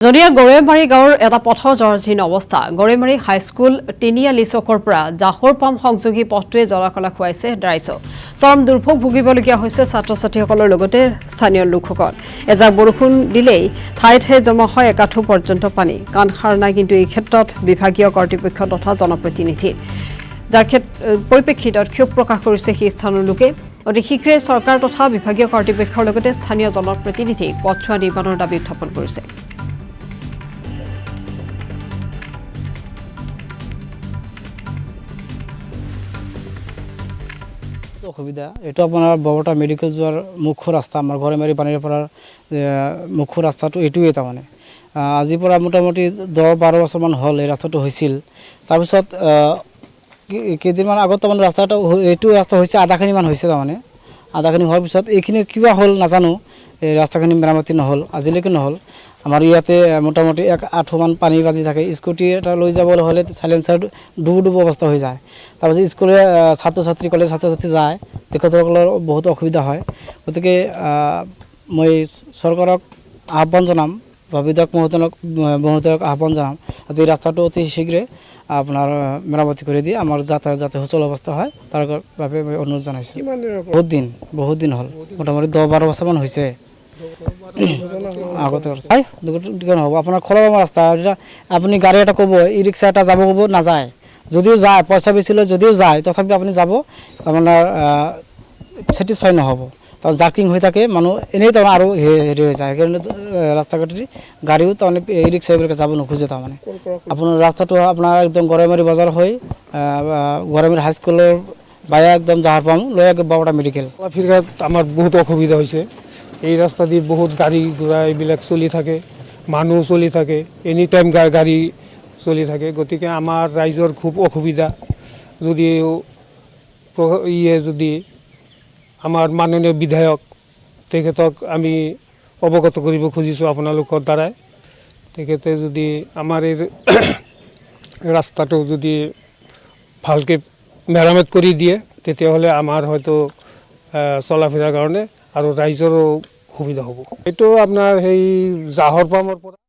জনিয়া গৰেমাৰী গাঁৱৰ এটা পথৰ জৰ্জীৰ্ণ অৱস্থা। গৰেমাৰী হাইস্কুল তিনিআলি চকৰ পৰা জাহৰ পাম সংযোগী পথটোৱে জলাকলা খুৱাইছে ৰাইজক। চৰম দুৰ্ভোগ ভুগিবলগীয়া হৈছে ছাত্ৰ ছাত্ৰীসকলৰ লগতে স্থানীয় লোকসকল। এজাক বৰষুণ দিলেই ঠায়ে ঠায়ে জমা হয় একাঠু পৰ্যন্ত পানী। কাণ সাৰ নাই কিন্তু এই ক্ষেত্ৰত বিভাগীয় কৰ্তৃপক্ষ তথা জনপ্ৰতিনিধি, যাৰ পৰিপ্ৰেক্ষিতত ক্ষোভ প্ৰকাশ কৰিছে সেই স্থানৰ লোকে। অতি শীঘ্ৰে চৰকাৰ তথা বিভাগীয় কৰ্তৃপক্ষৰ লগতে স্থানীয় জনপ্ৰতিনিধিক পথছোৱা নিৰ্মাণৰ দাবী উত্থাপন কৰিছে। অসুবিধা এইটো আপোনাৰ বৰপেটা মেডিকেল যোৱাৰ মুখ্য ৰাস্তা, আমাৰ গৰেমাৰী পানীৰ পৰা মুখ্য ৰাস্তাটো এইটোৱে। তাৰমানে আজিৰ পৰা মোটামুটি 10-12 বছৰমান হ'ল এই ৰাস্তাটো হৈছিল। তাৰপিছত কেইদিনমান আগত তাৰমানে ৰাস্তাটো এইটো ৰাস্তা হৈছে আধাখিনিমান হৈছে। তাৰমানে আধাখিনি হোৱাৰ পিছত এইখিনি কিবা হ'ল নাজানো, এই ৰাস্তাখিনি মেৰামতি নহ'ল, আজিলৈকে নহ'ল। আমাৰ ইয়াতে মোটামুটি 1 আঁঠুমান পানী বাজি থাকে। স্কুটি এটা লৈ যাবলৈ হ'লে চাইলেঞ্চাৰ ডুবু অৱস্থা হৈ যায়। তাৰপিছত স্কুলে ছাত্ৰ ছাত্ৰী কলেজ ছাত্ৰ ছাত্ৰী যায়, তেখেতসকলৰ বহুত অসুবিধা হয়। গতিকে মই চৰকাৰক আহ্বান জনাম, বিধায়ক মহোদয়ক আহ্বান জনাম যাতে এই ৰাস্তাটো অতি শীঘ্ৰে আপোনাৰ মেৰামতি কৰি দিয়ে, আমাৰ যাতায়াত যাতে সুচল অৱস্থা হয় তাৰ বাবে মই অনুৰোধ জনাইছোঁ। বহুত দিন হ'ল, মোটামুটি 10-12 বছৰমান হৈছে আগতে নহ'ব। আপোনাৰ খলবামা ৰাস্তা, আপুনি গাড়ী এটা ক'ব, ই ৰিক্সা এটা যাব ক'ব, নাযায়। যদিও যায় পইচা বেছি লৈ যদিও যায়, তথাপি আপুনি যাব আপোনাৰ ছেটিছফাই নহ'ব। তাৰ জাৰ্কিং হৈ থাকে, মানুহ এনেই তাৰমানে আৰু হেৰি হৈ যায়। সেইকাৰণে ৰাস্তা ঘাটেদি গাড়ীও তাৰমানে ই ৰিক্সা এইবিলাকে যাব নোখোজে। তাৰমানে আপোনাৰ ৰাস্তাটো আপোনাৰ একদম গৰেমাৰী বজাৰ হৈ গৰেমাৰী হাইস্কুলৰ বায়া একদম জাহাৰ পাম লৈ বৰপেটা মেডিকেল। ফিৰাত আমাৰ বহুত অসুবিধা হৈছে। এই ৰাস্তা দি বহুত গাড়ী ঘোঁৰা এইবিলাক চলি থাকে, মানুহ চলি থাকে, এনি টাইম গাড়ী চলি থাকে। গতিকে আমাৰ ৰাইজৰ খুব অসুবিধা। যদি আমাৰ মাননীয় বিধায়ক তেখেতক আমি অৱগত কৰিব খুজিছোঁ আপোনালোকৰ দ্বাৰাই। তেখেতে যদি আমাৰ এই ৰাস্তাটো যদি ভালকৈ মেৰামত কৰি দিয়ে, তেতিয়াহ'লে আমাৰ হয়তো চলা ফিৰাৰ কাৰণে আৰু ৰাইজৰো সুবিধা হ'ব। এইটো আপোনাৰ সেই জাহৰ পামৰ পৰা